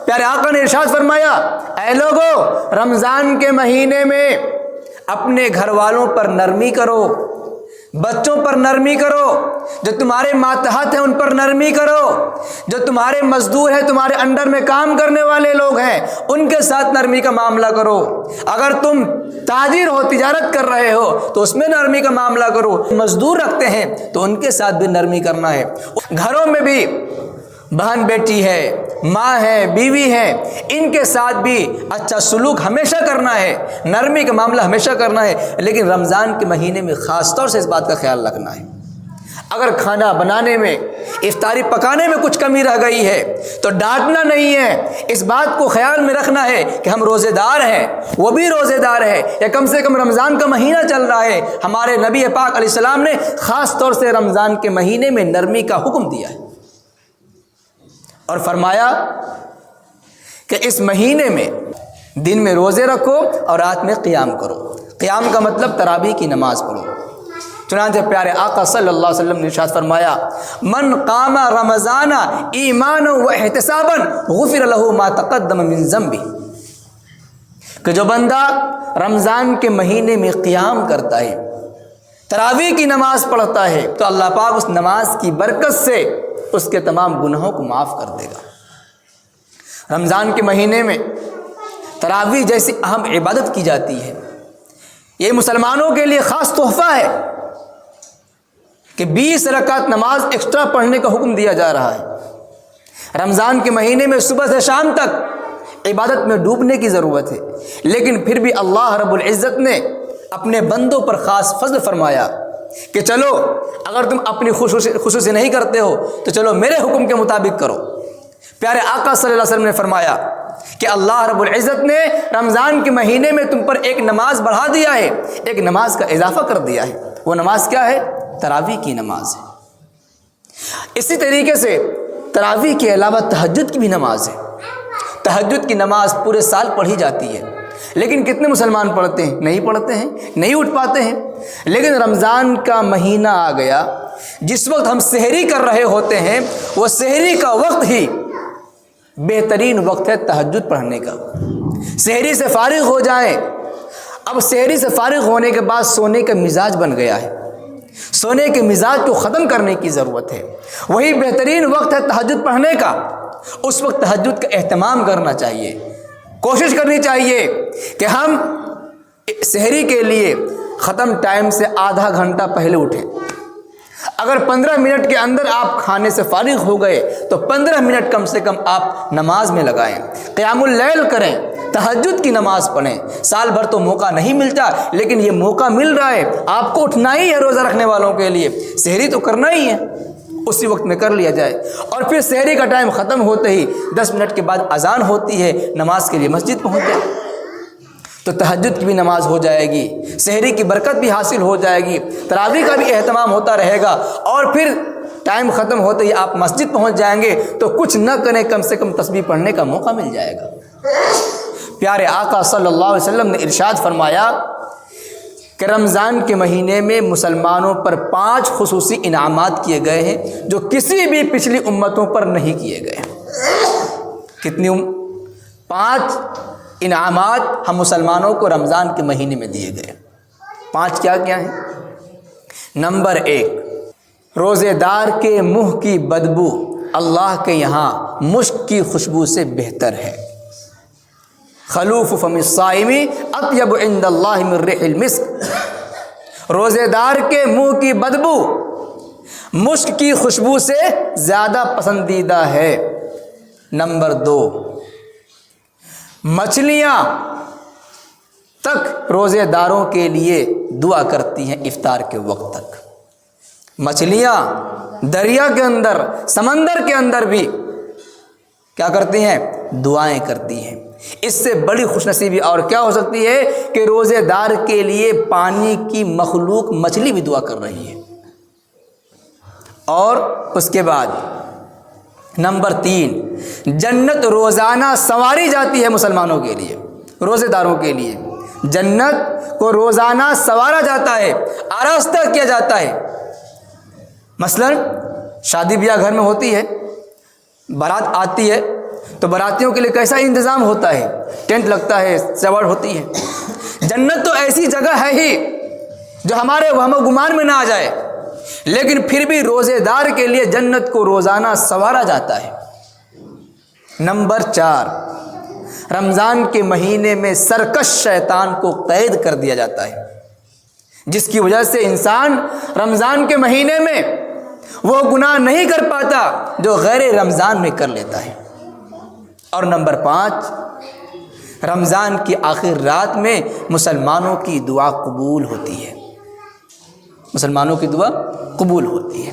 پیارے آقا نے ارشاد فرمایا، اے لوگو رمضان کے مہینے میں اپنے گھر والوں پر نرمی کرو، بچوں پر نرمی کرو، جو تمہارے ماتحت ہیں ان پر نرمی کرو، جو تمہارے مزدور ہیں، تمہارے انڈر میں کام کرنے والے لوگ ہیں، ان کے ساتھ نرمی کا معاملہ کرو۔ اگر تم تاجر ہو، تجارت کر رہے ہو تو اس میں نرمی کا معاملہ کرو، مزدور رکھتے ہیں تو ان کے ساتھ بھی نرمی کرنا ہے۔ گھروں میں بھی بہن بیٹی ہے، ماں ہے، بیوی ہے، ان کے ساتھ بھی اچھا سلوک ہمیشہ کرنا ہے، نرمی کا معاملہ ہمیشہ کرنا ہے، لیکن رمضان کے مہینے میں خاص طور سے اس بات کا خیال رکھنا ہے۔ اگر کھانا بنانے میں، افطاری پکانے میں کچھ کمی رہ گئی ہے تو ڈانٹنا نہیں ہے، اس بات کو خیال میں رکھنا ہے کہ ہم روزے دار ہیں، وہ بھی روزے دار ہے، یا کم سے کم رمضان کا مہینہ چل رہا ہے۔ ہمارے نبی پاک علیہ السلام نے خاص طور سے رمضان کے مہینے میں نرمی کا حکم دیا ہے اور فرمایا کہ اس مہینے میں دن میں روزے رکھو اور رات میں قیام کرو۔ قیام کا مطلب تراویح کی نماز پڑھو۔ چنانچہ پیارے آقا صلی اللہ علیہ وسلم نے ارشاد فرمایا، من قام رمضان ایمانا و احتسابا غفر له ما تقدم من ذنبہ، کہ جو بندہ رمضان کے مہینے میں قیام کرتا ہے، تراویح کی نماز پڑھتا ہے، تو اللہ پاک اس نماز کی برکت سے اس کے تمام گناہوں کو معاف کر دے گا۔ رمضان کے مہینے میں تراویح جیسی اہم عبادت کی جاتی ہے، یہ مسلمانوں کے لیے خاص تحفہ ہے کہ 20 رکعت نماز ایکسٹرا پڑھنے کا حکم دیا جا رہا ہے۔ رمضان کے مہینے میں صبح سے شام تک عبادت میں ڈوبنے کی ضرورت ہے، لیکن پھر بھی اللہ رب العزت نے اپنے بندوں پر خاص فضل فرمایا کہ چلو اگر تم اپنی خصوصی نہیں کرتے ہو تو چلو میرے حکم کے مطابق کرو۔ پیارے آقا صلی اللہ علیہ وسلم نے فرمایا کہ اللہ رب العزت نے رمضان کے مہینے میں تم پر ایک نماز بڑھا دیا ہے، ایک نماز کا اضافہ کر دیا ہے۔ وہ نماز کیا ہے؟ تراویح کی نماز ہے۔ اسی طریقے سے تراویح کے علاوہ تہجد کی بھی نماز ہے۔ تہجد کی نماز پورے سال پڑھی جاتی ہے، لیکن کتنے مسلمان پڑھتے ہیں؟ نہیں پڑھتے ہیں، نہیں اٹھ پاتے ہیں۔ لیکن رمضان کا مہینہ آ گیا، جس وقت ہم سحری کر رہے ہوتے ہیں، وہ سحری کا وقت ہی بہترین وقت ہے تہجد پڑھنے کا۔ سحری سے فارغ ہو جائیں، اب سحری سے فارغ ہونے کے بعد سونے کا مزاج بن گیا ہے، سونے کے مزاج کو ختم کرنے کی ضرورت ہے، وہی بہترین وقت ہے تہجد پڑھنے کا۔ اس وقت تہجد کا اہتمام کرنا چاہیے، کوشش کرنی چاہیے کہ ہم سحری کے لیے ختم ٹائم سے آدھا گھنٹہ پہلے اٹھیں۔ اگر 15 منٹ کے اندر آپ کھانے سے فارغ ہو گئے تو 15 منٹ کم سے کم آپ نماز میں لگائیں، قیام اللیل کریں، تہجد کی نماز پڑھیں۔ سال بھر تو موقع نہیں ملتا، لیکن یہ موقع مل رہا ہے، آپ کو اٹھنا ہی ہے روزہ رکھنے والوں کے لیے، سحری تو کرنا ہی ہے، اسی وقت میں کر لیا جائے۔ اور پھر سحری کا ٹائم ختم ہوتے ہی 10 منٹ کے بعد اذان ہوتی ہے، نماز کے لیے مسجد پہنچ جائے، تو تہجد کی بھی نماز ہو جائے گی، سحری کی برکت بھی حاصل ہو جائے گی، تراویح کا بھی اہتمام ہوتا رہے گا، اور پھر ٹائم ختم ہوتے ہی آپ مسجد پہنچ جائیں گے تو کچھ نہ کریں، کم سے کم تسبیح پڑھنے کا موقع مل جائے گا۔ پیارے آقا صلی اللہ علیہ وسلم نے ارشاد فرمایا کہ رمضان کے مہینے میں مسلمانوں پر 5 خصوصی انعامات کیے گئے ہیں جو کسی بھی پچھلی امتوں پر نہیں کیے گئے۔ کتنی 5 انعامات ہم مسلمانوں کو رمضان کے مہینے میں دیے گئے۔ 5 کیا کیا ہیں؟ نمبر 1، روزے دار کے منہ کی بدبو اللہ کے یہاں مشک کی خوشبو سے بہتر ہے۔ خلوف فم الصائم اطیب عند اللہ من ریح المسک، روزے دار کے منہ کی بدبو مشک کی خوشبو سے زیادہ پسندیدہ ہے۔ نمبر 2، مچھلیاں تک روزے داروں کے لیے دعا کرتی ہیں افطار کے وقت تک۔ مچھلیاں دریا کے اندر، سمندر کے اندر بھی کیا کرتی ہیں؟ دعائیں کرتی ہیں۔ اس سے بڑی خوش نصیبی اور کیا ہو سکتی ہے کہ روزے دار کے لیے پانی کی مخلوق مچھلی بھی دعا کر رہی ہے۔ اور اس کے بعد نمبر 3، جنت روزانہ سنواری جاتی ہے مسلمانوں کے لیے، روزے داروں کے لیے جنت کو روزانہ سنوارا جاتا ہے، آراستہ کیا جاتا ہے۔ مثلا شادی بیاہ گھر میں ہوتی ہے، بارات آتی ہے تو براتیوں کے لیے کیسا انتظام ہوتا ہے، ٹینٹ لگتا ہے، سجاوٹ ہوتی ہے۔ جنت تو ایسی جگہ ہے ہی جو ہمارے وہم و گمان میں نہ آ جائے، لیکن پھر بھی روزے دار کے لیے جنت کو روزانہ سنوارا جاتا ہے۔ نمبر 4، رمضان کے مہینے میں سرکش شیطان کو قید کر دیا جاتا ہے، جس کی وجہ سے انسان رمضان کے مہینے میں وہ گناہ نہیں کر پاتا جو غیر رمضان میں کر لیتا ہے۔ اور نمبر 5، رمضان کی آخر رات میں مسلمانوں کی دعا قبول ہوتی ہے، مسلمانوں کی دعا قبول ہوتی ہے۔